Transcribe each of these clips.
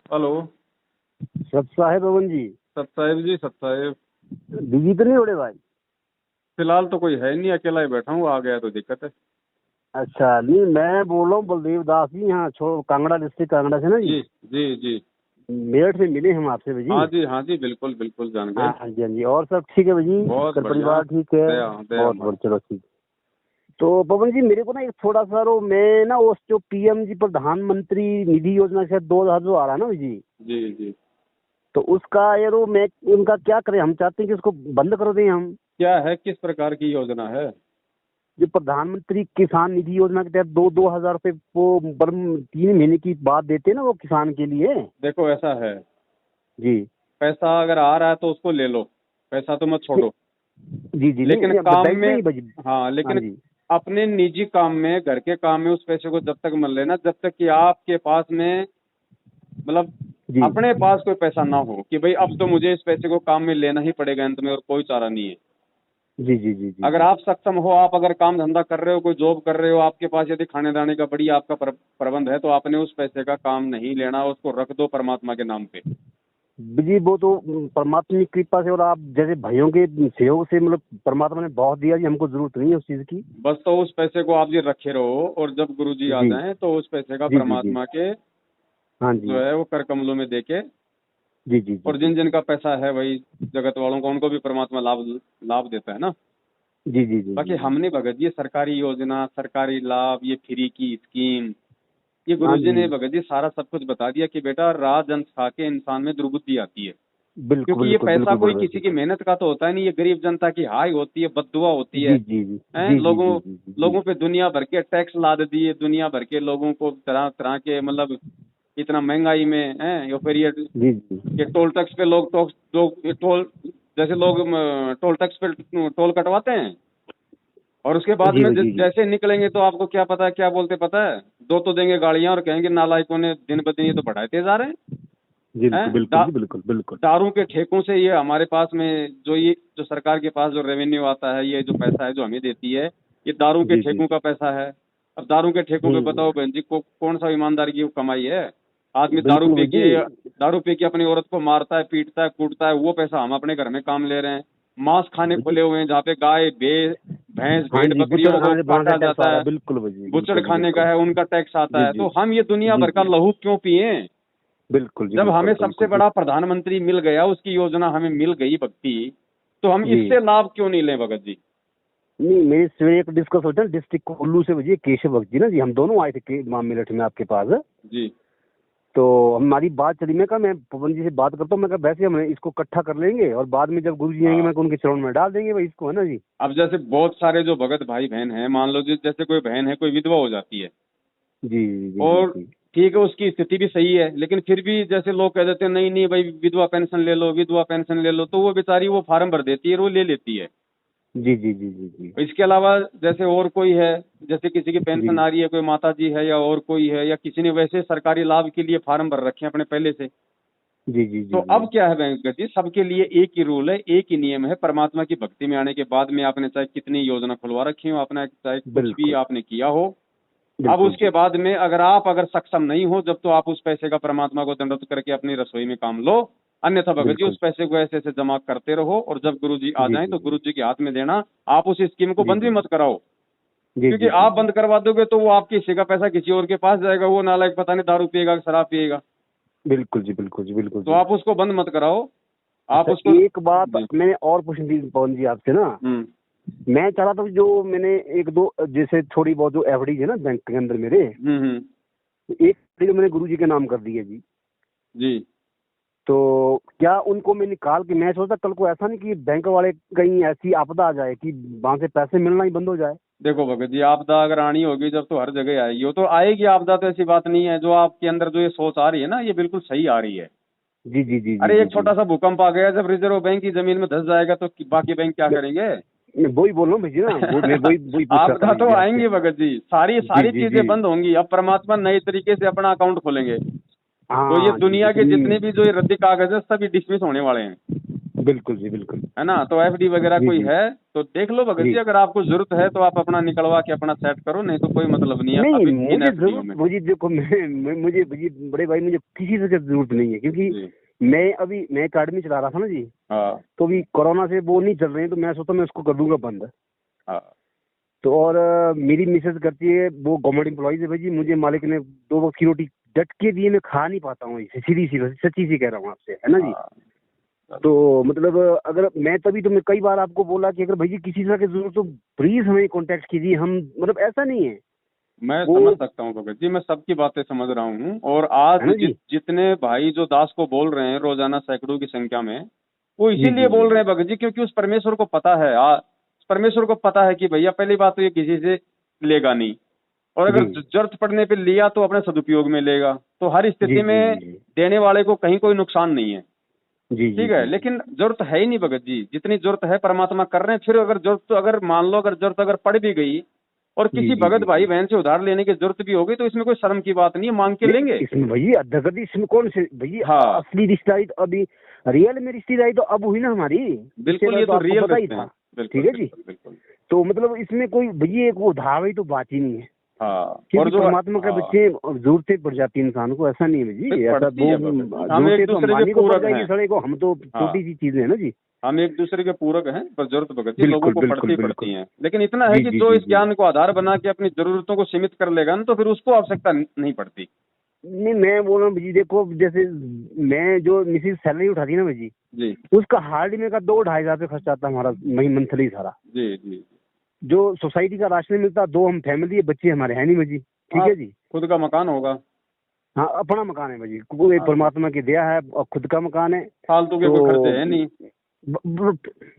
Hello. सत साहेब अमन जी। सत साहेब जी, सत साहेब। बिजी तो नहीं हो रहे भाई? फिलहाल तो कोई है नहीं, अकेला ही बैठा हूँ। आ गया तो दिक्कत है। अच्छा, नहीं मैं बोल रहा हूँ बलदेव दास जी, यहाँ कांगड़ा डिस्ट्रिक्ट, कांगड़ा से ना जी। जी जी जी। मेरठ में मिले हम आपसे भाई। हाँ जी, हाँ जी, बिल्कुल बिल्कुल जान गए। हाँ जी, हाँ जी। और सब ठीक है भाई? बहुत घर बढ़िया। परिवार ठीक है? दया दया बहुत मालिक। बहुत, चलो ठीक। तो पवन जी, मेरे को ना एक थोड़ा सा मैं ना उस जो पीएम जी प्रधानमंत्री निधि योजना से 2000 जो आ रहा है ना जी, जी जी। तो उसका यार मैं उनका क्या करें? हम चाहते हैं कि उसको बंद कर दें हम। क्या है, किस प्रकार की योजना है? जो प्रधानमंत्री किसान निधि योजना के तहत 2-2 हजार रुपए वो 3 महीने की बात देते हैं ना वो किसान के लिए। देखो ऐसा है, जी पैसा अगर आ रहा है तो उसको ले लो, पैसा तो मत छोड़ो। जी जी। लेकिन नहीं काम बैंक में में, ही बजी। हाँ हाँ लेकिन जी अपने निजी काम में, घर के काम में उस पैसे को जब तक मत लेना जब तक कि आपके पास में, मतलब जी अपने पास कोई पैसा ना हो कि भाई अब तो मुझे इस पैसे को काम में लेना ही पड़ेगा अंत में और कोई चारा नहीं है। जी जी जी जी अगर जी। आप सक्षम हो, आप अगर काम धंधा कर रहे हो, कोई जॉब कर रहे हो, आपके पास यदि खाने दाने का बढ़िया आपका प्रबंध है, तो आपने उस पैसे का काम नहीं लेना, उसको रख दो परमात्मा के नाम पे। जी वो तो परमात्मा की कृपा से और आप जैसे भाइयों के सहयोग से परमात्मा ने बहुत दिया जी, हमको जरूरत नहीं है उस चीज की। बस तो उस पैसे को आप जी रखे रहो, और जब गुरु जी आ जी जाएं तो उस पैसे का जी जी जी। परमात्मा के हाँ जो जी। है वो कर कमलों में देके, जी जी जी और जी जिन जिन का पैसा है वही जगत वालों को, उनको भी परमात्मा लाभ लाभ देता है ना। जी जी जी बाकी जी जी। हमने भगत जी सरकारी योजना, सरकारी लाभ, ये फ्री की स्कीम, ये हाँ गुरुजी जी। ने भगत जी सारा सब कुछ बता दिया कि बेटा राज अंश खा के इंसान में दुर्बुद्धि आती है। बिल्कुल क्योंकि ये बिल्कुल पैसा बिल्कुल कोई बड़े किसी की बिल्कुल। मेहनत का तो होता है नहीं, ये गरीब जनता की हाय होती है, बददुआ होती है। जी जी जी हैं जी जी लोगों जी जी जी जी लोगों पे दुनिया भर के टैक्स लाद दिए, दुनिया भर के लोगों को तरह तरह के, मतलब इतना महंगाई में हैं, या फिर जी जी ये टोल टैक्स पे लोग टोल, जैसे लोग टोल टैक्स पे टोल कटवाते हैं, और उसके बाद जी में जी जी। जैसे निकलेंगे तो आपको क्या पता है, क्या बोलते पता है? दो तो देंगे गाड़ियां और कहेंगे नालायकों ने दिन ब दिन ये तो बढ़ाते जा रहे जी हैं। बिल्कुल बिल्कुल जी, बिल्कुल बिल्कुल। दारू के ठेकों से ये हमारे पास में जो ये जो सरकार के पास जो रेवेन्यू आता है, ये जो पैसा है जो हमें देती है, ये दारू के जी जी। ठेकों का पैसा है। अब दारू के ठेकों पे हम्म। बताओ बहन जी को कौन सा ईमानदारी की कमाई है? आदमी बिल्कुल जी। दारू पी के अपनी औरत को मारता है, पीटता है, कूटता है, वो पैसा हम अपने घर में काम ले रहे हैं। मांस खाने जी। खुले हुए हैं जहाँ पे गाय भैंस हाँ भेड़ जी, बुचड़ बकरियों को खाने से वहां से काटा टैक्स आ जाता रहा है, है, बिल्कुल जी, बुचड़ बिल्कुल जी खाने का बिल्कुल। है, उनका टैक्स आता जी है। जी तो हम ये दुनिया जी भर का जी। लहू क्यों पिए? बिल्कुल जी जब हमें बिल्कुल सबसे बिल्कुल जी। बड़ा प्रधानमंत्री मिल गया, उसकी योजना हमें मिल गई भक्ति, तो हम जी इससे लाभ क्यों नहीं लें भगत जी? नहीं, मेरे सवेरे एक डिस्कस होता है डिस्ट्रिक्ट कुल्लू से भैया केशव भक्त जी ना जी, हम दोनों आए थे मेरठ में आपके पास। जी। तो हमारी बात चली, मैं कहा मैं पवन जी से बात करता हूँ, मैं कहा वैसे हम इसको इकट्ठा कर लेंगे और बाद में जब गुरु जी आएंगे हाँ, मैं उनके चरण में डाल देंगे भाई इसको, है ना जी। अब जैसे बहुत सारे जो भगत भाई बहन हैं, मान लो जी जैसे कोई बहन है, कोई विधवा हो जाती है, जी जी जी और जी। ठीक है उसकी स्थिति भी सही है, लेकिन फिर भी जैसे लोग कह देते हैं नहीं नहीं भाई विधवा पेंशन ले लो, विधवा पेंशन ले लो, तो वो बेचारी वो फार्म भर देती है और वो ले लेती है। जी जी जी जी जी इसके अलावा जैसे और कोई है, जैसे किसी की जी पेंशन आ रही है, कोई माता जी है या और कोई है, या किसी ने वैसे सरकारी लाभ के लिए फार्म भर रखे हैं अपने पहले से। जी जी तो जी जी। अब क्या है वेंकट जी, सबके लिए एक ही रूल है, एक ही नियम है। परमात्मा की भक्ति में आने के बाद में आपने चाहे कितनी योजना खुलवा रखी हो, आपने चाहे कुछ भी बिल्कुल आपने किया हो, अब बिल्कुल उसके जी। बाद में अगर सक्षम नहीं हो जब, तो आप उस पैसे का परमात्मा को दंडवत करके अपनी रसोई में काम लो। अन्यथा भगत जी उस बिल्कुल। पैसे को ऐसे ऐसे जमा करते रहो, और जब गुरु जी आ जी जाएं जी तो जी गुरु जी के हाथ में देना। आप उस स्कीम को जी बंद भी जी मत कराओ, जी क्योंकि जी जी आप जी। बंद करवा दोगे तो वो आपके हिस्से का पैसा किसी और के पास जाएगा, वो नालायक पता नहीं दारू पिएगा कि शराब पिएगा। बिल्कुल जी बिल्कुल जी बिल्कुल तो जी। आप उसको बंद मत कराओ, आप अच्छा, उसको। एक बात जी। मैंने और पूछनी थी पवन जी आपसे ना। हम्म मैं चाह रहा था कि जो मैंने एक दो जैसे थोड़ी बहुत जो एफडी है ना बैंक के अंदर मेरे, हम्म। एक FD तो मैंने गुरु जी के नाम कर दी है जी। जी। तो क्या उनको मैं निकाल के, मैं सोचता कल को ऐसा नहीं कि बैंक वाले कहीं ऐसी आपदा आ जाए कि वहां से पैसे मिलना ही बंद हो जाए। देखो भगत जी, आपदा अगर आनी होगी जब, तो हर जगह आएगी, वो तो आएगी आपदा, तो ऐसी बात नहीं है। जो आपके अंदर जो ये सोच आ रही है ना, ये बिल्कुल सही आ रही है। जी जी जी जी अरे जी एक जी। छोटा सा भूकंप आ गया, जब रिजर्व बैंक की जमीन में धस जाएगा तो बाकी बैंक क्या मैं, करेंगे? मैं वही बोल रहा हूँ भैया ना, वो मैं वही वही पूछ रहा था आपदा भाई तो जी आपसे। आएंगी भगत जी, सारी जी सारी जी जी। चीजें बंद होंगी। अब परमात्मा नए तरीके से अपना अकाउंट खोलेंगे, तो ये हाँ जी दुनिया के जी। जितने भी जो ये रद्दी कागज है सभी डिसमिस होने वाले हैं। बिल्कुल जी बिल्कुल। है ना। तो एफडी वगैरह जी कोई जी है तो देख लो भगत जी। जी, अगर आपको जरूरत है तो आप अपना निकलवा के अपना सेट करो, नहीं तो कोई मतलब नहीं है नहीं अभी इन मुझे एफडीओ जरूरत, में। मुझे देखो मुझे बड़े भाई मुझे किसी से जरूरत नहीं है, क्योंकि जी। मैं अकेडमी चला रहा था ना जी, हाँ तो अभी कोरोना से वो नहीं चल रहे हैं, तो मैं सोचता मैं उसको कर दूंगा बंद। हाँ। तो और मेरी मिसेज करती है, वो गवर्नमेंट एम्प्लॉइज है भाई जी, मुझे मालिक ने 2 वक्त की रोटी डट के दिए, मैं खा नहीं पाता हूँ, सीधी सी सच्ची सी कह रहा हूँ आपसे, है ना जी। हाँ तो मतलब अगर मैं तभी तो मैं कई बार आपको बोला कि अगर भाई जी किसी तरह की जरूरत तो प्लीज हमें कांटेक्ट कीजिए, हम मतलब ऐसा नहीं है मैं वो, समझ सकता हूँ भगत जी, मैं सबकी बातें समझ रहा हूँ। और आज है ना जी। जितने भाई जो दास को बोल रहे हैं रोजाना सैकड़ों की संख्या में, वो जी इसीलिए जी जी बोल रहे जी हैं भगत जी, क्योंकि उस परमेश्वर को पता है, परमेश्वर को पता है कि भैया पहली बात तो ये किसी से लेगा नहीं, और अगर जी जरूरत पड़ने पे लिया तो अपने सदुपयोग में लेगा। तो हर जी स्थिति जी में जी देने वाले को कहीं कोई नुकसान नहीं है। जी जी ठीक है, जी जी। लेकिन जरूरत है ही नहीं भगत जी, जितनी जरूरत है परमात्मा कर रहे हैं। फिर अगर जरूरत तो अगर मान लो अगर जरूरत अगर पड़ भी गई और जी किसी जी भगत जी भाई जी। बहन से उधार लेने की जरूरत भी होगी तो इसमें कोई शर्म की बात नहीं है, मांग के नहीं लेंगे। इसमें भैया अदगति, इसमें कौन से भैया हाँ असली रिश्तेदारी तो अभी रियल में रिश्तेदारी तो अब हुई ना हमारी, इससे बिल्कुल, पहले ये तो तो आपको रियल पता ही रिश्ते था। हैं। बिल्कुल ठीक है जी। बिल्कुल बिल्कुल। तो मतलब इसमें कोई भैया एक वो धावा तो बात ही नहीं है, हाँ और क्योंकि जो परमात्मा के हाँ बच्चे जरूरतें पड़ जाती है इंसान को, ऐसा नहीं है भाई जी, ऐसा पढ़ती वो है भगत जी, हम एक जरूरतें तो दूसरे के अंबानी को पड़ पूरक जाएगी हैं। सड़े को, हम तो हाँ छोटी सी चीजें हैं ना जी। हम एक दूसरे के पूरक हैं, पर जरूरत भगत जी लोगों बिल्कुल को बिल्कुल पड़ती बिल्कुल। पड़ती हैं। लेकिन इतना है जी कि जी जो जी इस जी। ज्ञान को आधार बना के अपनी जरूरतों को सीमित कर लेगा ना, तो फिर उसको आवश्यकता नहीं पड़ती। नहीं मैं बोल रहा हूँ जी, देखो जैसे मैं जो मिसिस सैलरी उठाती है ना भाई जी, जी उसका हार्डली में का 2-2.5 हजार रुपये खर्च आता है हमारा मंथली सारा। जी जी। जो सोसाइटी का राशन मिलता है, 2 हम फैमिली है, बच्चे हमारे हैं नहीं भाई जी, ठीक है आप जी। खुद का मकान होगा। हाँ अपना मकान है भाई जी, कोई हाँ तो परमात्मा की दया है और खुद का मकान है। फालतू के तो कोई खर्चे है नहीं।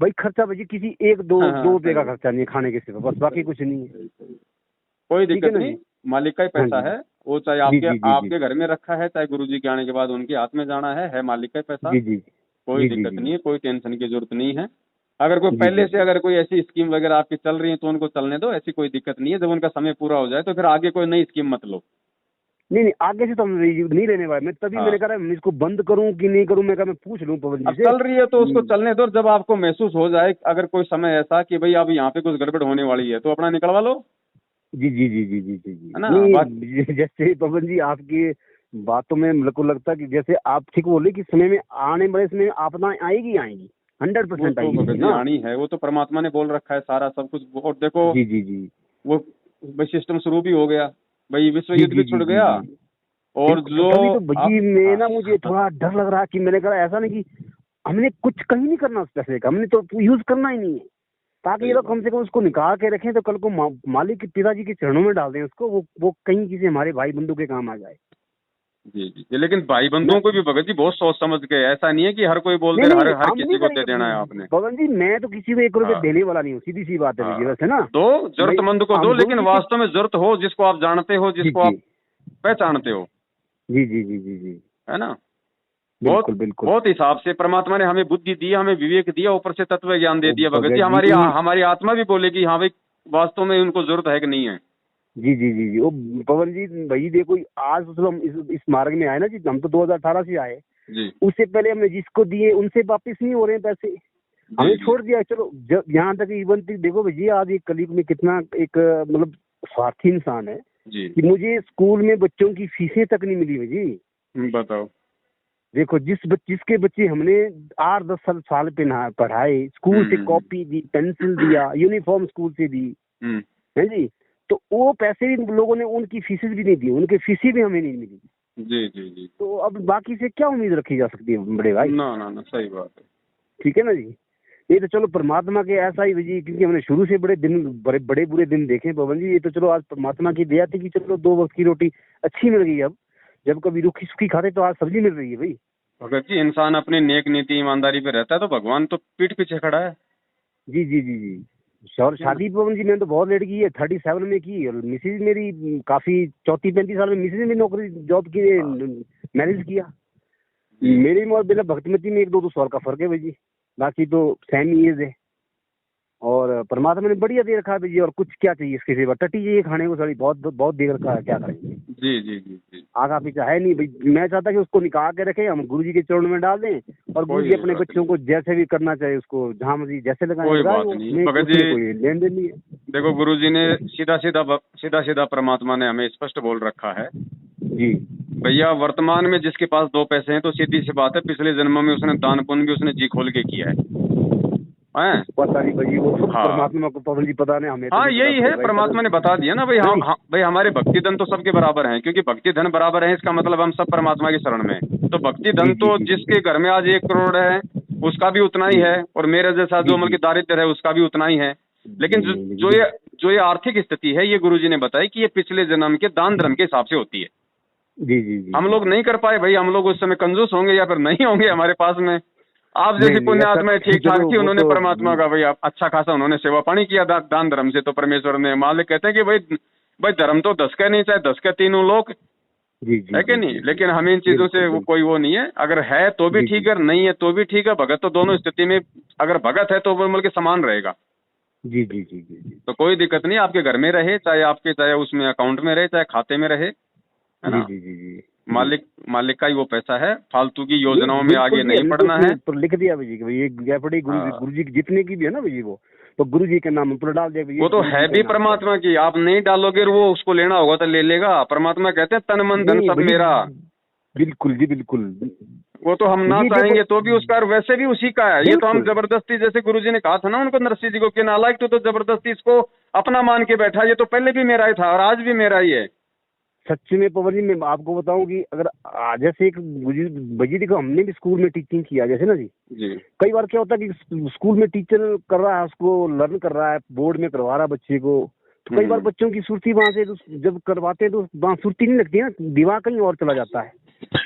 भाई खर्चा भाई जी किसी एक दो हाँ दो हाँ रुपये का सही खर्चा नहीं है खाने के सिवा, बस बाकी सही कुछ नहीं है। सही सही। कोई ठीक है दिक्कत ना नहीं, जी। मालिक का ही हाँ पैसा जी। है। वो चाहे जी आपके जी जी जी आपके घर में रखा है, चाहे गुरुजी के आने के बाद उनके हाथ में जाना है मालिक का ही पैसा। जी जी कोई जी जी दिक्कत जी नहीं है, कोई टेंशन की जरूरत नहीं है। अगर कोई जी जी पहले से जी। अगर कोई ऐसी स्कीम वगैरह आपकी चल रही है तो उनको चलने दो, ऐसी कोई दिक्कत नहीं है। जब उनका समय पूरा हो जाए तो फिर आगे कोई नई स्कीम मत लो। नहीं नहीं आगे से तो हम नहीं लेने वाले, मैं तभी मैंने हाँ कहा मैं इसको बंद करूं कि नहीं करूं, मैं कहा मैं पूछ लूं पवन जी अब से। चल रही है तो उसको चलने दो। जब आपको महसूस हो जाए अगर कोई समय ऐसा कि भाई अब यहाँ पे कुछ गड़बड़ होने वाली है तो अपना निकलवा लो। जी जी जी जी जी जी जी। है ना बात। नहीं जैसे पवन जी आपकी बातों में मेरे को लगता है कि जैसे आप ठीक बोले कि समय में आने वाले समय में आपदा आएगी आएगी, वो 100% तो भगत आएगी जी ना। आनी है, वो तो परमात्मा ने बोल रखा है सारा सब कुछ। और देखो जी जी जी वो भाई सिस्टम शुरू भी हो गया, भाई विश्व जी युद्ध जी भी जी छुड़ जी गया। जी। और बिल्कुल, तो जो तभी तो आप भजी में हाँ ना मुझे थोड़ा डर लग रहा कि मैंने कहा ऐसा नहीं कि हमने कुछ कहीं नहीं करना उस पैसे का, हमने तो यूज करना ही नहीं है, ताकि ये सही लोग बात। कम से कम उसको निकाल के रखें, तो कल को मालिक के पिताजी के चरणों में डाल दें उसको, वो कहीं किसी हमारे भाई बंधु के काम आ जाए। जी जी लेकिन भाई मैं बंधुओं को भी भगत जी बहुत सोच समझ के, ऐसा नहीं है कि हर कोई बोल नहीं दे नहीं हर हर हम किसी नहीं को दे करेंगे देना है आपने। पवन जी, मैं तो किसी को 1 रुपये हाँ देने वाला नहीं हूँ, सीधी सी बात है भैया, हाँ वैसे ना। दो, मैं जरूरतमंद को दो, हम दोनों लेकिन किसी, वास्तव में जरूरत हो जिसको आप जानते हो, जी जिसको जी आप पहचानते हो। जी जी जी जी जी। है ना। बहुत बिल्कुल बिल्कुल। बहुत हिसाब से परमात्मा ने हमें बुद्धि दी, हमें विवेक दिया, ऊपर से तत्व ज्ञान दे ओ दिया भगत जी। भगत हमारी जी, हमारी आत्मा भी बोलेगी हाँ भाई वास्तव में उनको जरूरत है कि नहीं है। जी जी जी जी। ओ पवन जी भाई देखो, आज तो चलो हम इस मार्ग में आए ना जी, हम तो 2018 से आए, जी उससे पहले हमने जिसको दिए उनसे वापस नहीं हो रहे हैं पैसे, जी हमने जी छोड़ दिया। चलो जब यहाँ तक इवन तक देखो भैया, आज एक कलीग में कितना एक मतलब स्वार्थी इंसान है जी कि मुझे स्कूल में बच्चों की फीसें तक नहीं मिली जी। बताओ। देखो जिसके बच्चे हमने 8-10 साल पढ़ाए, स्कूल से हम्म। कॉपी दी, पेंसिल दिया, यूनिफॉर्म स्कूल से दी, हम्म। है जी, तो वो पैसे भी लोगों ने उनकी फीसेस भी नहीं दी, उनकी फीसें भी हमें नहीं मिली। जी जी जी तो अब बाकी से क्या उम्मीद रखी जा सकती है बड़े भाई। ना ना ना सही बात है। ठीक है ना जी। ये तो चलो परमात्मा के ऐसा ही जी, क्योंकि हमने शुरू से बड़े बुरे दिन देखे पवन जी। ये तो चलो आज परमात्मा की दया थी कि चलो 2 वक्त की रोटी अच्छी मिल गई। अब जब कभी रूखी सूखी खाते तो आज सब्जी मिल रही है भाई। भगत जी इंसान अपनी नेक नीति ईमानदारी पे रहता है तो भगवान तो पीठ पीछे खड़ा है। जी जी जी जी। और शादी पवन जी मैंने तो बहुत लेट की है, 37 में की, और मिसेज मेरी काफी 34-35 साल में मिसेज ने नौकरी जॉब की, हाँ मैरिज किया। जी मेरी और बेला भक्तिमती में 1-2 साल का फर्क है भाई जी, बाकी तो सेम ही एज है। और परमात्मा ने बढ़िया दे रखा है भाई जी, और कुछ क्या चाहिए इसके सिवा, टटी चाहिए खाने को सारी, बहुत बहुत दे रखा है, क्या करेंगे। जी जी जी जी। आगा पीछा है नहीं भाई, मैं चाहता कि उसको निकाल के रखें, हम गुरुजी के चरणों में डाल दें, और कोई गुरुजी अपने बात बच्चों को जैसे भी करना चाहे उसको जहाँ मर्जी जैसे लगाए कोई लगाए, बात वो नहीं मैं भगत उसमें जी। कोई लेन देन नहीं है। देखो गुरुजी ने सीधा सीधा परमात्मा ने हमें स्पष्ट बोल रखा है, जी भैया वर्तमान में जिसके पास 2 पैसे हैं तो सीधी सी बात है पिछले जन्म में उसने दान पुण्य भी उसने जी खोल के किया है। पता नहीं भाई, वो तो हाँ परमात्मा को पवन जी पता नहीं, हमें तो हाँ, नहीं पता यही है, भाई, परमात्मा ने बता दिया ना भाई। है हाँ नहीं? हाँ भाई, हमारे भक्ति धन तो सबके बराबर हैं, क्योंकि भक्ति धन बराबर है इसका मतलब हम सब परमात्मा की शरण में हैं। तो भक्ति जी धन जी तो जी जिसके घर में आज 1 करोड़ है उसका भी उतना ही जी है, और मेरे जैसा जी जो मतलब जी कि दारिद्र है उसका भी उतना ही है। लेकिन जी जो ये आर्थिक स्थिति है, ये गुरुजी ने बताई कि ये पिछले जन्म के दान धर्म के हिसाब से होती है। जी जी जी हम जी। लोग नहीं कर पाए भाई, हम लोग उस समय कंजूस होंगे या फिर नहीं होंगे हमारे पास में। आप जैसी नहीं नहीं पुण्य ऐसा आत्माएं ठीक ठाक चलो थी, वो उन्होंने तो परमात्मा का भाई अच्छा खासा उन्होंने सेवा पानी किया दान धर्म से, तो परमेश्वर ने मालिक कहते हैं कि भाई धर्म तो 10 का नहीं, चाहे 10 के 3 लोग, जी जी है कि जी नहीं। जी लेकिन हमें इन चीजों बिल्कुल से बिल्कुल। कोई वो नहीं है, अगर है तो भी जी ठीक जी है, नहीं है तो भी ठीक है। भगत तो दोनों स्थिति में, अगर भगत है तो वो मतलब कि समान रहेगा, जी जी जी जी जी तो कोई दिक्कत नहीं। आपके घर में रहे, चाहे उसमें अकाउंट में रहे, चाहे खाते में रहे, है जी ना। जी जी जी जी। मालिक का ही वो पैसा है, फालतू की नहीं योजनाओं में बिल्कुल आगे जी, नहीं हमने तो पड़ना उसमें है। ऊपर लिख दिया भाई जी कि भाई ये एफडी हाँ, गुरु जी की जितने की भी है ना भाई जी, वो तो गुरु जी के नाम पर डाल दिया भाई, ये वो तो गुरु है जी भी के नाम पर। परमात्मा की, आप नहीं डालोगे वो उसको लेना होगा तो ले लेगा। परमात्मा कहते हैं तन मन धन नहीं सब भाई मेरा। बिल्कुल जी बिल्कुल। वो तो हम ना ये देखो चाहेंगे तो भी उसका, और वैसे भी उसी का है। ये तो हम बिल्कुल जबरदस्ती, जैसे गुरुजी ने कहा था ना उनको, नरसिंह जी को, कि नालायक तो जबरदस्ती इसको अपना मान के बैठा, ये तो पहले भी मेरा ही था और आज भी मेरा ही है। सच्ची में पवन जी, मैं आपको बताऊं कि अगर जैसे एक भाई देखो, हमने भी स्कूल में टीचिंग किया जैसे ना जी, जी कई बार क्या होता है कि स्कूल में टीचर कर रहा है, उसको लर्न कर रहा है, बोर्ड में करवा रहा है बच्चे को, तो कई बार बच्चों की सुर्ती वहां से जब करवाते हैं तो वहां सुर्ती नहीं लगती है ना, दिमाग कहीं और चला जाता है।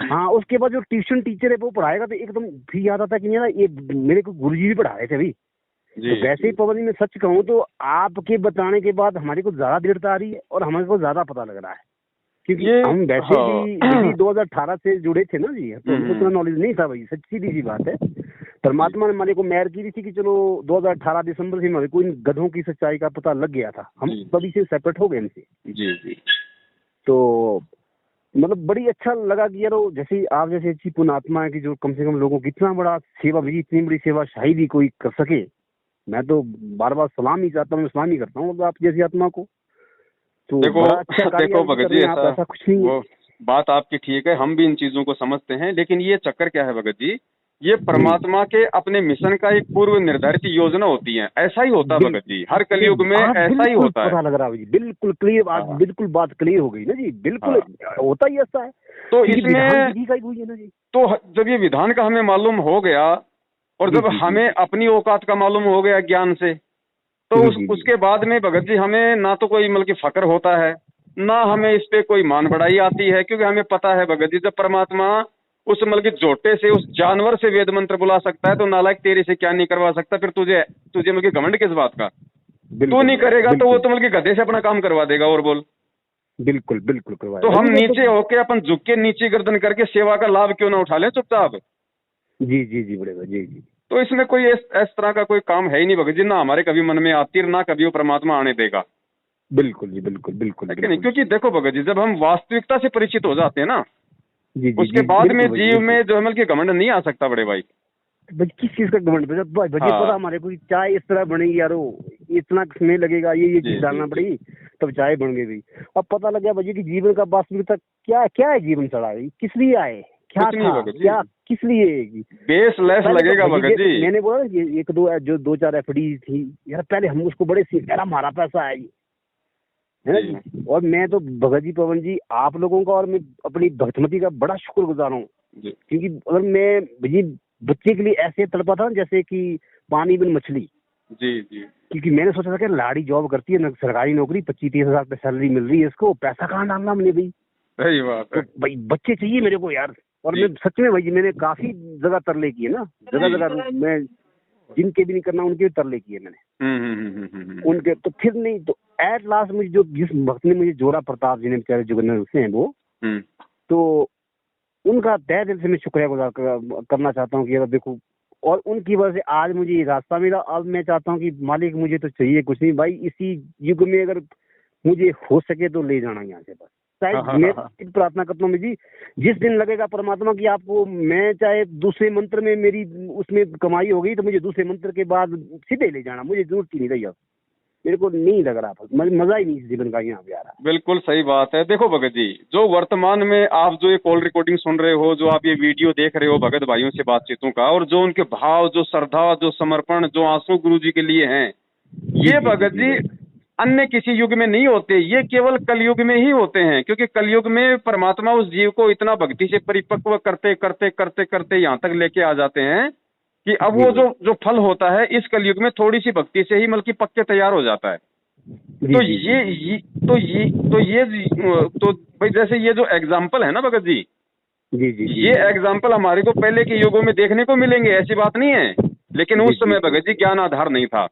हाँ, उसके बाद जो ट्यूशन टीचर है वो पढ़ाएगा तो एकदम फिर याद आता है कि मेरा ये मेरे को गुरुजी भी पढ़ा रहे थे भाई। तो जी वैसे ही पवन जी, मैं सच कहूँ तो आपके बताने के बाद हमारे को ज्यादा दृढ़ता आ रही है और हमारे को ज्यादा पता लग रहा है, क्योंकि ये हम वैसे भी हाँ 2018 से जुड़े थे ना जी, तो हमको इतना नॉलेज नहीं था भाई, सच्ची सी बात है। परमात्मा ने हमारे को मेहर की थी कि चलो 2018 दिसंबर से हमारे को इन गधों की सच्चाई का पता लग गया था, हम जी तभी से सेपरेट हो गए इनसे। जी जी। तो मतलब बड़ी अच्छा लगा कि यार जैसे आप जैसे अच्छी पुण्यात्मा है कि जो कम से कम लोगों की इतना बड़ा सेवा भी, इतनी बड़ी सेवा शायद ही कोई कर सके। मैं तो बार बार सलाम ही चाहता हूँ, सलाम ही करता हूँ आप जैसी आत्मा को। तो देखो बड़ा अच्छा कार्य देखो आप भी भगत कर जी, रहे हैं, आप ऐसा कुछ नहीं है। वो बात आपकी ठीक है, हम भी इन चीजों को समझते हैं, लेकिन ये चक्कर क्या है भगत जी, ये जी परमात्मा के अपने मिशन का एक पूर्व निर्धारित योजना होती है। ऐसा ही होता है भगत जी, हर कलयुग में आज ऐसा ही बिल्कुल होता है। पता लग रहा है जी, बिल्कुल क्लियर, आज हाँ बिल्कुल बात क्लियर हो गई ना जी, बिल्कुल हाँ। होता ही ऐसा है, तो क्योंकि विधान इसमें विधि का ही वही है ना जी। तो जब ये विधान का हमें मालूम हो गया, और जी जब जी जी हमें अपनी औकात का मालूम हो गया ज्ञान से, तो जी जी जी उसके बाद में भगत जी हमें ना तो कोई मतलब कि फक्र होता है, ना हमें इस पे कोई मान बढ़ाई आती है, क्योंकि हमें पता है भगत जी, जब परमात्मा उस मतलब कि जोटे से, उस जानवर से वेद मंत्र बुला सकता है, तो नालायक तेरे से क्या नहीं करवा सकता। फिर तुझे तुझे मतलब कि घमंड किस बात का। तू बिल्कुल नहीं करेगा तो वो बिल्कुल तो मतलब कि गधे से अपना काम करवा देगा, और बोल। बिल्कुल बिल्कुल तो करवाएगा हम जी, वो तो नीचे होके, अपन झुक के नीचे गर्दन करके सेवा का लाभ क्यों ना उठा लें चुपचाप। जी जी जी बड़े भाई जी जी। तो इसमें कोई इस तरह का कोई काम है ही नहीं भगत जी, ना हमारे कभी मन में आती है, ना कभी वो परमात्मा आने देगा, बिल्कुल जी बिल्कुल बिल्कुल है कि नहीं। बिल्कुल। क्योंकि देखो भगत जी, जब हम वास्तविकता से परिचित हो जाते हैं ना, जी जी उसके जी बाद में बिल्कुल भाई जी, जीव बिल्कुल। में जो है मतलब कि घमंड नहीं आ सकता बड़े भाई। भाई किस चीज का घमंड भाई भाई हाँ पता हमारे को कि चाय इस तरह बनेगी यारो, इतना समय लगेगा, ये जी चीज जी डालना जी पड़ेगी तब चाय बन गई भाई। अब पता लग गया भाई कि जीवन का वास्तविकता क्या क्या है, जीवन चढ़ा है किस लिए आए, क्या कुछ नहीं था, भगत जी, क्या किस लिए। बेस लेस पहले तो लगेगा भाई भगत जी। मैंने बोला ना कि एक दो जो दो चार एफडी थी यार, पहले हम उसको बड़े यार हमारा पैसा है है ना जी जी। और मैं तो भगत जी पवन जी आप लोगों का और मैं अपनी भक्तमती का बड़ा शुक्रगुजार हूँ, जी क्योंकि अगर मैं भाई बच्चे के लिए ऐसे तड़पा था ना जैसे कि पानी बिन मछली, जी जी। क्योंकि मैंने सोचा था कि लाड़ी जॉब करती है ना, सरकारी नौकरी 25-30 हजार पे सैलरी मिल रही है इसको, पैसा कहाँ डालना हमने भाई। सही बात तो है। भाई बच्चे चाहिए मेरे को यार। और जी मैं सच में भाई जी, मैंने काफी जगह तरले किए ना, जगह जी। जगह मैं जिनके भी नहीं करना उनके भी तरले किए मैंने, उनके तो फिर नहीं, तो एट लास्ट मुझे जो जिस वक्त ने मुझे जोड़ा, प्रताप जी ने बेचारे जुगनर से हैं वो, तो उनका तहे दिल से मैं शुक्रिया गुजार करना चाहता हूँ कि यार देखो और उनकी वजह से आज मुझे ये रास्ता मिला। अब मैं चाहता हूँ कि मालिक मुझे तो चाहिए कुछ नहीं भाई, इसी युग में अगर मुझे हो सके तो ले जाना यहाँ से बस। चाहे मैं प्रार्थना करता हूँ जी, जिस दिन लगेगा परमात्मा की आपको, मैं चाहे दूसरे मंत्र में मेरी उसमें कमाई हो गई तो मुझे दूसरे मंत्र के बाद सीधे ले जाना, मुझे जरूरत ही नहीं रही। अब मेरे को नहीं लग रहा था, मजा ही नहीं इस जीवन का यहाँ पे आ रहा। बिल्कुल सही बात है। देखो भगत जी, जो वर्तमान में आप जो ये कॉल रिकॉर्डिंग सुन रहे हो, जो आप ये वीडियो देख रहे हो भगत भाइयों से बातचीतों का, और जो उनके भाव, जो श्रद्धा, जो समर्पण, जो आंसू गुरु जी के लिए हैं, ये भगत जी अन्य किसी युग में नहीं होते, ये केवल कलयुग में ही होते हैं। क्योंकि कलयुग में परमात्मा उस जीव को इतना भक्ति से परिपक्व करते करते करते करते यहाँ तक लेके आ जाते हैं कि अब वो जो फल होता है इस कलयुग में थोड़ी सी भक्ति से ही मतलब पक्के तैयार हो जाता है। तो भाई जैसे ये जो एग्जाम्पल है ना भगत जी, ये एग्जाम्पल हमारे को पहले के युगों में देखने को मिलेंगे, ऐसी बात नहीं है। लेकिन उस समय भगत जी ज्ञान आधार नहीं था,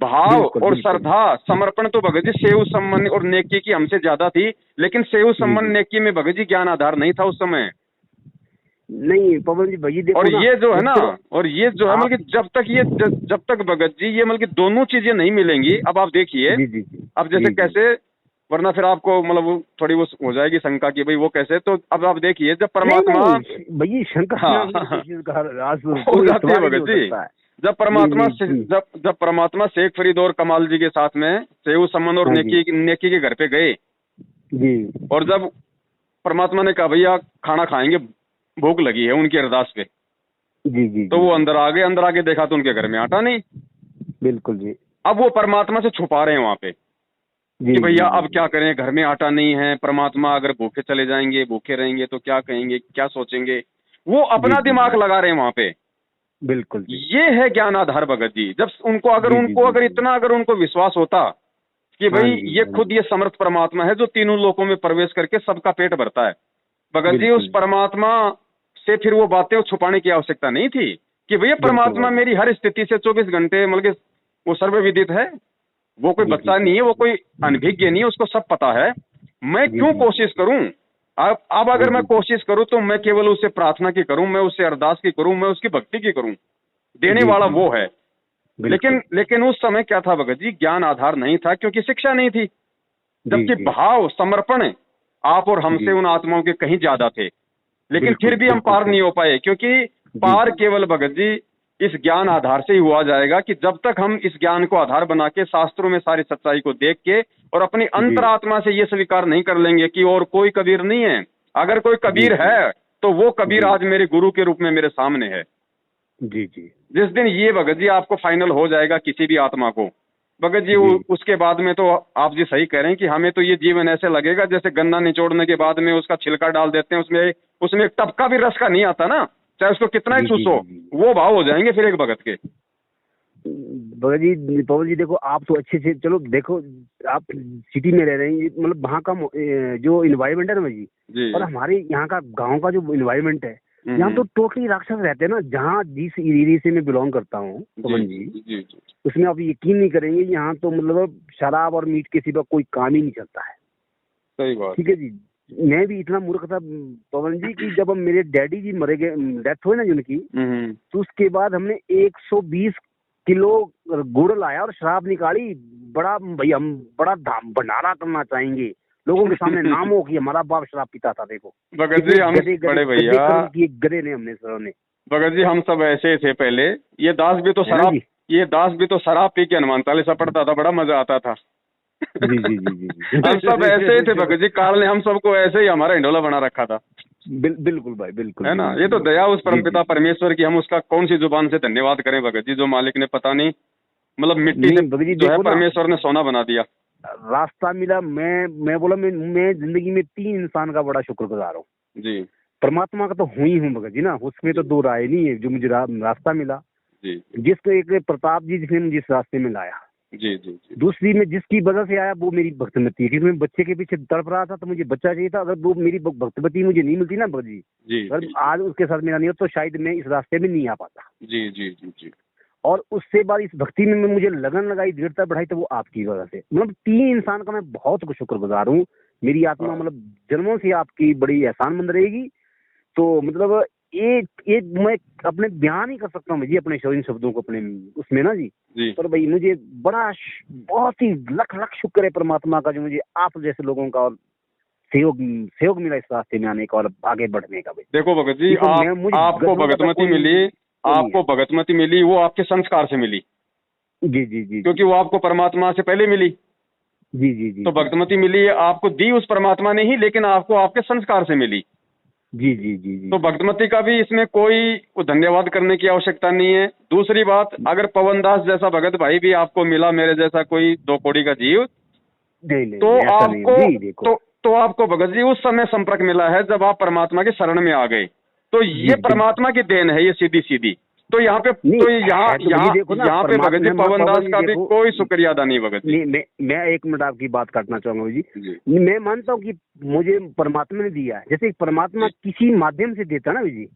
भाव और श्रद्धा समर्पण तो भगत जी सेव सम्मान और नेकी की हमसे ज्यादा थी, लेकिन सेव सम्मान नेकी में भगत जी ज्ञान आधार नहीं था उस समय। नहीं पवन जी भाई देखो, और ये जो है ना, और ये जो है मतलब जब तक भगत जी ये मतलब दोनों चीजें नहीं मिलेंगी। अब आप देखिए, अब जैसे कैसे, वरना फिर आपको मतलब थोड़ी वो हो जाएगी शंका कि भाई वो कैसे, तो अब आप देखिए जब परमात्मा भाई शंका हो जाती है भगत जी, जब परमात्मा शेख फरीद और कमाल जी के साथ में सेव सम्मान और नेकी के घर पे गए जी, और जब परमात्मा ने कहा भैया खाना खाएंगे, भूख लगी है उनकी अरदास पे, जी, तो वो अंदर आगे देखा तो उनके घर में आटा नहीं। बिल्कुल जी। अब वो परमात्मा से छुपा रहे हैं वहां पे कि भैया अब क्या करें, घर में आटा नहीं है, परमात्मा अगर भूखे चले जाएंगे, भूखे रहेंगे तो क्या कहेंगे, क्या सोचेंगे, वो अपना दिमाग लगा रहे हैं वहां पे। बिल्कुल ये है ज्ञान आधार भगत जी। जब उनको अगर इतना उनको विश्वास होता कि भाई ये खुद ये समर्थ परमात्मा है जो तीनों लोकों में प्रवेश करके सबका पेट भरता है, भगत जी उस परमात्मा से फिर वो बातें छुपाने की आवश्यकता नहीं थी कि भैया परमात्मा मेरी हर स्थिति से 24 घंटे मतलब वो सर्वविदित है, वो कोई बच्चा नहीं है, वो कोई अनभिज्ञ नहीं है, उसको सब पता है। मैं क्यों कोशिश करूं? अब अगर मैं कोशिश करूं तो मैं केवल उससे प्रार्थना की करूं, मैं उससे अरदास की करूं, मैं उसकी भक्ति की करूं, देने वाला वो है। लेकिन उस समय क्या था भगत जी, ज्ञान आधार नहीं था क्योंकि शिक्षा नहीं थी, जबकि भाव समर्पण आप और हमसे उन आत्माओं के कहीं ज्यादा थे। लेकिन फिर भी हम पार नहीं हो पाए, क्योंकि पार केवल भगत जी इस ज्ञान आधार से ही हुआ जाएगा कि जब तक हम इस ज्ञान को आधार बना के शास्त्रों में सारी सच्चाई को देख के और अपनी अंतरात्मा से ये स्वीकार नहीं कर लेंगे कि और कोई कबीर नहीं है। अगर कोई कबीर है तो वो कबीर आज मेरे गुरु के रूप में मेरे सामने है। जी। जिस दिन ये भगत जी आपको फाइनल हो जाएगा किसी भी आत्मा को, भगत जी उसके बाद में तो आप जी सही कह रहे हैं कि हमें तो ये जीवन ऐसे लगेगा जैसे गन्ना निचोड़ने के बाद में उसका छिलका डाल देते हैं, उसमें एक टपका भी रस का नहीं आता ना, चाहे उसको कितना ही चूसो, वो भाव हो जाएंगे फिर एक भगत के। भगत जी पवन जी देखो, आप तो अच्छे से, चलो देखो आप सिटी में रह रहे हैं, मतलब वहाँ का जो इन्वायरमेंट है ना जी, और हमारे यहाँ का गाँव का जो इन्वायरमेंट है, यहाँ तो टोटली राक्षस रहते हैं ना। जहाँ जिस एरिया से मैं बिलोंग करता हूँ पवन जी, उसमें आप यकीन नहीं करेंगे, यहाँ तो मतलब शराब और मीट के सिवा कोई काम ही नहीं चलता है। सही बात। ठीक है जी। मैं भी इतना मूर्ख था पवन जी कि जब हम मेरे डैडी जी मरे गए, डेथ हुई ना जिनकी, तो उसके बाद हमने 120 किलो गुड़ लाया और शराब निकाली। बड़ा भैया हम बड़ा भंडारा करना चाहेंगे लोगों के सामने, नाम हो कि हमारा बाप शराब पीता था। देखो भगत जी हम बड़े भैया गधे ने हमने सरों ने, भगत जी हम सब ऐसे थे पहले। ये दास भी तो शराब पी के हनुमान चालीसा पढ़ता था, बड़ा मजा आता था। जी। हम सब ऐसे ही थे भगत जी, काल ने हम सबको ऐसे ही हमारा इंडोला बना रखा था। बिल्कुल भाई, बिल्कुल है ना। ये तो दया उस परमपिता परमेश्वर की, हम उसका कौन सी जुबान से धन्यवाद करें भगत जी, जो मालिक ने पता नहीं मतलब मिट्टी से जो है परमेश्वर ने सोना बना दिया, रास्ता मिला। मैं बोला मैं जिंदगी में 3 इंसान का बड़ा शुक्रगुजार हूँ जी। परमात्मा का तो हुई हूँ भगत जी ना, उसमें तो 2 राय नहीं है। जो मुझे रास्ता मिला जी, जिसको एक प्रताप जी जिसने मुझे इस रास्ते में लाया, जी। दूसरी में जिसकी वजह से आया वो मेरी भक्तमती है, क्योंकि मैं बच्चे के पीछे तड़प रहा था तो मुझे बच्चा चाहिए था। अगर वो मेरी भक्तमती मुझे नहीं मिलती ना भगत जी, अगर आज उसके साथ मेरा नहीं होता तो शायद मैं इस रास्ते में नहीं आ पाता। जी। और उससे बाद इस भक्ति में मुझे लगन लगाई, दृढ़ता बढ़ाई, तो वो आपकी वजह से। मतलब 3 इंसान का मैं बहुत शुक्रगुजार हूँ। मेरी आत्मा मतलब जन्मों से आपकी बड़ी एहसानमंद रहेगी। तो मतलब ये मैं अपने बयान ही कर सकता हूँ जी, अपने इन शब्दों को अपने उसमें ना जी। जी पर भाई मुझे बहुत ही लख लख शुक्र है परमात्मा का, जो मुझे आप जैसे लोगों का और सहयोग सहयोग मिला इस रास्ते में आने का और आगे बढ़ने का भाई। देखो भगत जी, देखो मैं मुझे आपको गधों का तो भगतमती कोई मिली, वो नहीं आपको है। भगतमती मिली वो आपके संस्कार से मिली, जी जी जी क्योंकि वो आपको परमात्मा से पहले मिली। जी जी जी तो जी भगतमती मिली आपको दी उस परमात्मा ने ही, लेकिन आपको आपके संस्कार से मिली। जी जी जी जी तो जी भगतमती का भी इसमें कोई धन्यवाद करने की आवश्यकता नहीं है। दूसरी बात, अगर पवन दास जैसा भगत भाई भी आपको मिला, मेरे जैसा कोई 2 कौड़ी का जीव, नहीं नहीं तो नहीं, ऐसा नहीं आपको जी। देखो तो आपको भगत जी उस समय संपर्क मिला है जब आप परमात्मा के शरण में आ गए। तो जी ये बिल्कुल। परमात्मा की देन है, ये सीधी सीधी। तो यहाँ पे नहीं तो यहाँ है तो यहाँ मुझे देखो ना यहाँ पे भगत जी परमात्मा पवन पवन दास जी का भी देखो। कोई शुक्रिया अदा नहीं भगत जी। नहीं मैं 1 मिनट आपकी बात काटना चाहूंगा जी। जी मैं मानता हूँ कि मुझे परमात्मा ने दिया है, जैसे परमात्मा जी। किसी माध्यम से देता ना जी,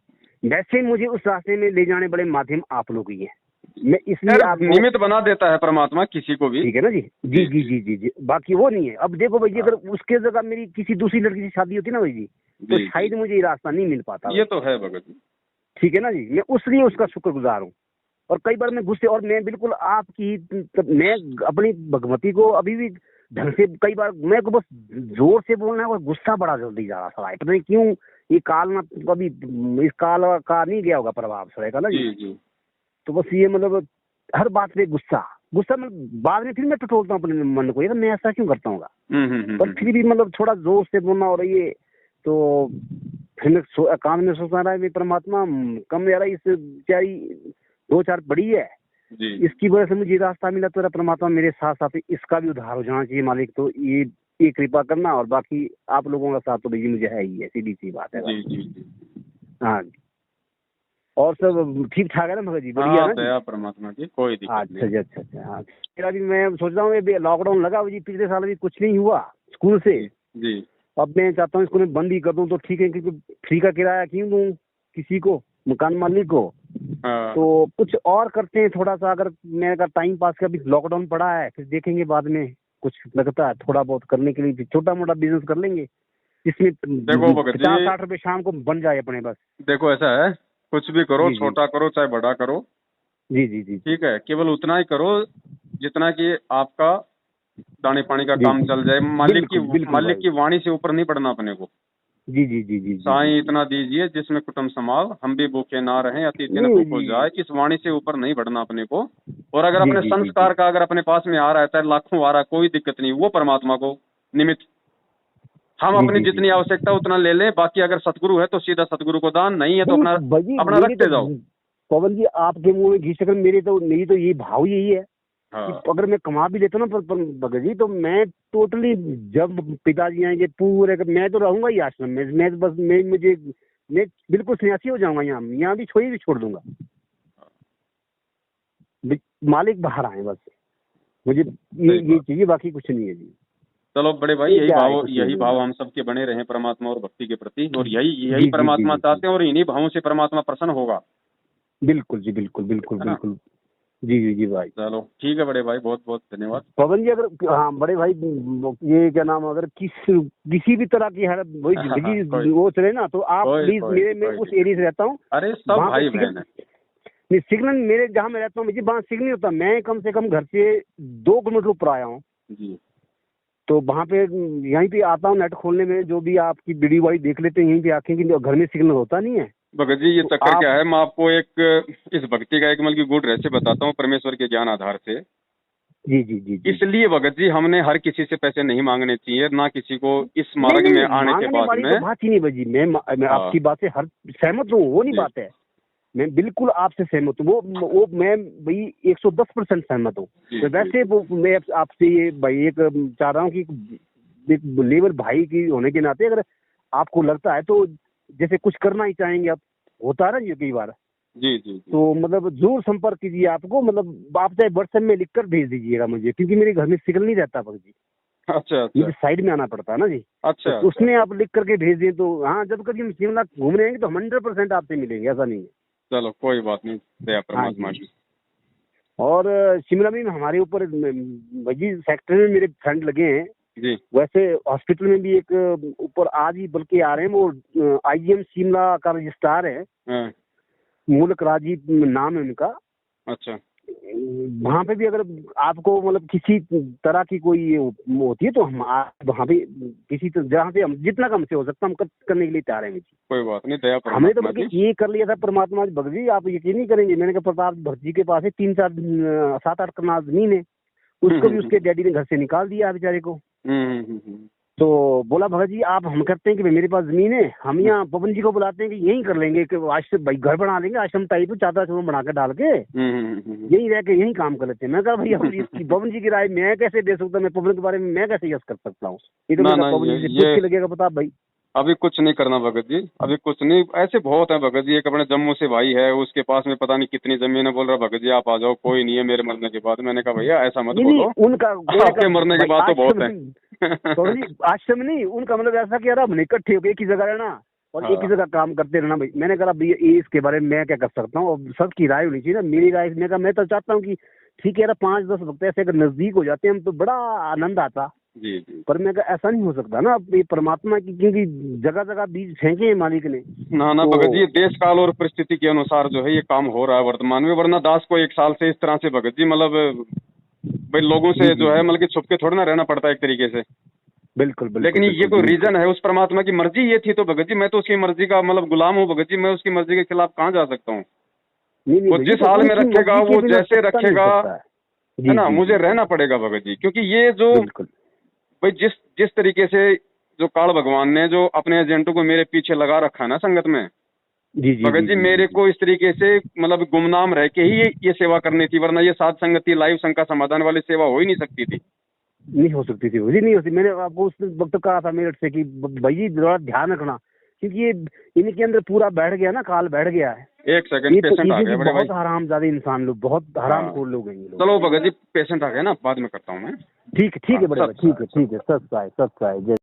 वैसे मुझे उस रास्ते में ले जाने बड़े माध्यम आप लोग ही हैं। मैं इसलिए खैर, आपको, निमित्त बना देता है परमात्मा किसी को भी। ठीक है ना जी। जी जी जी जी जी जी जी, बाकी वो नहीं है। अब देखो भाई जी, हाँ, अगर उसके जगह मेरी किसी दूसरी लड़की से शादी होती ना भाई जी, तो जी जी। शायद मुझे ये रास्ता नहीं मिल पाता ये भाई। तो है भगत जी। ठीक है ना जी, मैं उसलिए उसका शुक्रगुजार हूँ। और कई बार मैं गुस्से, और मैं बिल्कुल आपकी, मैं अपनी भगवती को अभी भी ढंग से, कई बार मेरे को बस जोर से बोलना है और गुस्सा बड़ा जल्दी जा रहा है, पता नहीं क्यों। ये काल ना कभी, इस काल का नहीं गया होगा प्रभाव सड़े का ना जी। जी जी तो बस ये मतलब हर बात पे गुस्सा गुस्सा, मतलब बाद में फिर मैं टटोलता हूँ अपने मन को, ये मैं ऐसा क्यों करता हूँ। पर फिर भी मतलब थोड़ा जोर से बोलना और ये, तो फिर मैं कान में सोचना रहा है मैं, परमात्मा कम यार इस बेचारी 2-4 बड़ी है, जी। इसकी वजह से मुझे रास्ता मिला, तो परमात्मा मेरे साथ साथ इसका भी उद्धार हो जाना चाहिए मालिक। तो ये कृपा करना, और बाकी आप लोगों का साथ तो भैया मुझे है ही है, सीधी सी बात है जी भाई। जी जी। हाँ जी। और सब ठीक ठाक है ना भगत जी, बढ़िया हाँ, ना जी। दया परमात्मा की, कोई दिक्कत नहीं अच्छा जी, अच्छा अच्छा। हाँ, मेरा भी मैं सोच रहा हूँ, ये लॉकडाउन लगा जी, पिछले साल भी कुछ नहीं हुआ स्कूल से। जी जी। अब मैं चाहता हूँ इसको मैं बंद ही कर दूँ तो ठीक है, क्योंकि फ्री का किराया क्यों दूँ किसी को, मकान मालिक को। हाँ तो कुछ और करते हैं थोड़ा सा, अगर मेरा टाइम पास का भी लॉकडाउन पड़ा है, फिर देखेंगे बाद में कुछ लगता है थोड़ा बहुत करने के लिए, फिर छोटा मोटा बिजनेस कर लेंगे जिसमें देखो भगत जी, 50-60 रुपए शाम को बन जाए अपने बस। देखो ऐसा है, कुछ भी करो, जी जी छोटा करो चाहे बड़ा करो, जी जी जी ठीक है, केवल उतना ही करो जितना कि आपका दाने पानी का जी काम जी, चल जाए। बिल्कुल बिल्कुल मालिक भाई। की वाणी से ऊपर नहीं बढ़ना अपने को। जी जी जी जी जी जी साईं जी। इतना दीजिए जिसमें कुटुंब समाल, हम भी भूखे ना रहें, अतिथि न नहीं भूखो जी जाए, इस वाणी से ऊपर नहीं बढ़ना अपने को। और अगर जी अपने जी जी जी। संस्कार का अगर अपने पास में आ रहा है, चाहे लाखों आ रहा है, कोई दिक्कत नहीं, वो परमात्मा को निमित्त, हम जी अपनी जी जी जितनी जी। आवश्यकता उतना ले लें। बाकी अगर सतगुरु है तो सीधा सतगुरु को दान, नहीं है तो नहीं अपना भाई, अपना मेरी तो रखते जाओ। पवन जी आपके मुंह में घी शक्कर, मेरी तो ये भाव यही है कि हाँ अगर मैं कमा भी लेता हूँ ना भगत जी, तो मैं टोटली, जब पिताजी आएंगे पूरे, मैं तो रहूंगा ही आश्रम में। मैं बस मैं बिल्कुल सन्यासी हो जाऊंगा, यहाँ भी छोड़ दूंगा। मालिक बाहर आए बस, मुझे सही ये बात। चाहिए, बाकी कुछ नहीं है जी। चलो बड़े भाई, ये क्या है, कुछ यही नहीं भाव है। हम सबके बने रहे परमात्मा और भक्ति के प्रति, और यही जी जी जी परमात्मा जी जी, चाहते हैं, और इन्हीं भावों से परमात्मा प्रसन्न होगा, बिल्कुल जी, बिल्कुल बिल्कुल है ना। बिल्कुल। जी जी जी भाई। चलो ठीक है बड़े भाई, बहुत बहुत धन्यवाद। पवन जी, अगर, हाँ बड़े भाई, ये क्या नाम, अगर किसी भी तरह की है वही कोई जिंदगी वो चले ना, तो आप कोई प्लीज, कोई मैं कोई उस दिक्कत एरिया से नहीं। रहता हूँ, अरे सब वहाँ पे भाई बहन है। सिग्नल मेरे जहाँ मैं रहता हूँ मुझे वहाँ सिग्नल होता, मैं कम से कम घर से 2 किलोमीटर ऊपर आया हूँ। जी तो वहाँ पे यहीं पे आता हूँ नेट खोलने में, जो भी आपकी वीडियो वाई देख लेते हैं यहीं पे आके, कि घर में सिग्नल होता नहीं है। भगत जी, ये तो चक्कर आप, क्या है, मैं आपको एक इस भक्ति का एक मतलब की गुड रहस्य बताता हूँ परमेश्वर के ज्ञान आधार से। जी जी जी जी, इसलिए भगत जी, हमने हर किसी से पैसे नहीं मांगने चाहिए, ना किसी को इस नहीं मार्ग नहीं में नहीं, आने के मांगने बाद वाली में। तो बात ही नहीं बजी। मैं हाँ आपकी बात से हर सहमत हूँ, वो नहीं जी बात है। मैं बिल्कुल आपसे सहमत हूँ, वो मैं भाई 110% सहमत हूँ। जी तो जी वैसे वो मैं आपसे ये भाई एक चाह रहा हूँ कि एक लेबर भाई की होने के नाते, अगर आपको लगता है तो जैसे कुछ करना ही चाहेंगे आप, होता है ना ये कई बार, जी जी जी। तो मतलब जरूर संपर्क कीजिए। आपको मतलब आप चाहे व्हाट्सएप में लिखकर भेज दीजिएगा मुझे, क्योंकि मेरे घर में सिग्नल नहीं रहता भगत जी, अच्छा अच्छा मुझे साइड में आना पड़ता है ना जी। अच्छा तो अच्छा। उसमें आप लिख करके भेज दें तो, हाँ, जब कभी हम शिमला घूमने आएंगे तो 100% आपसे मिलेंगे, ऐसा नहीं है। चलो कोई बात नहीं, दया हाँ जी। परमात्मा की। और शिमला में हमारे ऊपर भाई सेक्टर में मेरे फ्रेंड लगे हैं, जी। वैसे हॉस्पिटल में भी एक ऊपर आज ही बल्कि आ रहे हैं, वो IGM शिमला का रजिस्ट्रार है, हाँ। मूलक राजीव नाम है उनका। अच्छा। वहाँ पे भी अगर आपको मतलब किसी तरह की कोई ये होती है तो हम वहाँ पे किसी जहाँ से हम जितना कम से हो सकता हम करने के लिए तैयार हैं। कोई बात नहीं, दया हमने तो परमात्मा बल्कि की। ये कर लिया था परमात्मा भगत जी, आप यकीन नहीं करेंगे, मैंने कहा प्रताप भगत जी के पास है 7-8 कनाल जमीन है, उसको भी उसके डैडी ने घर से निकाल दिया बेचारे को। तो बोला भगत जी आप हम करते हैं कि भाई मेरे पास जमीन है, हम यहाँ पवन जी को बुलाते हैं कि यहीं कर लेंगे, कि आश्रम भाई घर बना लेंगे, आश्रम टाइप चादर चूर्ण बना के डाल के यहीं रह के यहीं काम कर लेते हैं। मैं कहा भैया इसकी पवन जी की राय मैं कैसे दे सकता हूँ, मैं पवन के बारे में मैं कैसे यस कर सकता हूँ, ये तो मेरा पवन जी से पूछ के लगेगा प्रताप भाई। अभी कुछ नहीं करना भगत जी, अभी कुछ नहीं, ऐसे बहुत है भगत जी। एक अपने जम्मू से भाई है, उसके पास में पता नहीं कितनी जमीन है, बोल रहा भगत जी आप आ जाओ, कोई नहीं है मेरे मरने के बाद। मैंने कहा भैया ऐसा मत बोलो, उनका आपके मरने के बाद तो बहुत है। आश्रम नहीं, उनका मतलब ऐसा कि यार हम इकट्ठे होकर एक ही जगह रहना और एक ही जगह काम करते रहना भाई। मैंने कहा भैया इसके बारे में मैं क्या कर सकता हूँ, और सबकी राय होनी चाहिए ना, मेरी राय। मैं कहा मैं तो चाहता हूँ कि ठीक है यार 5-10 वक्त ऐसे अगर नजदीक हो जाते हैं हम तो बड़ा आनंद आता। जी जी। पर मैं कहा ऐसा नहीं हो सकता ना, ये परमात्मा की, क्योंकि जगह जगह बीज फेंके हैं मालिक ने। ना भगत जी, देश काल और परिस्थिति के अनुसार जो है ये काम हो रहा है वर्तमान में, वरना दास को 1 साल से इस तरह से भगत जी मतलब भाई लोगों से जो है मतलब कि छुप के थोड़ा ना रहना पड़ता है एक तरीके से। बिल्कुल बिल्कुल। लेकिन ये कोई रीजन है, उस परमात्मा की मर्जी ये थी तो भगत जी मैं तो उसकी मर्जी का मतलब गुलाम हूँ भगत जी, मैं उसकी मर्जी के खिलाफ कहाँ जा सकता हूँ। वो जिस हाल में रखेगा, वो जैसे रखेगा है ना, मुझे रहना पड़ेगा भगत जी। क्योंकि ये जो भाई जिस तरीके से जो काल भगवान ने जो अपने एजेंटों को मेरे पीछे लगा रखा है ना संगत में, भगत जी मेरे को इस तरीके से मतलब गुमनाम रह के ही ये सेवा करनी थी, वरना ये साध संगति लाइव शंका समाधान वाली सेवा हो ही नहीं सकती थी। नहीं हो सकती थी जी, नहीं होती। मैंने आपको उस वक्त कहा था मेरठ से कि भाई जी थोड़ा ध्यान रखना, क्योंकि ये इनके अंदर पूरा बैठ गया ना, काल बैठ गया है। 1 सेकंड, पेशेंट आ गया बड़े भाई। बहुत हरामजादे इंसान लोग, बहुत हरामखोर लोग हैं ये लोग। चलो भगत जी पेशेंट आ गया ना, बाद में करता हूँ मैं। ठीक है बड़े भाई, ठीक है सत्य है।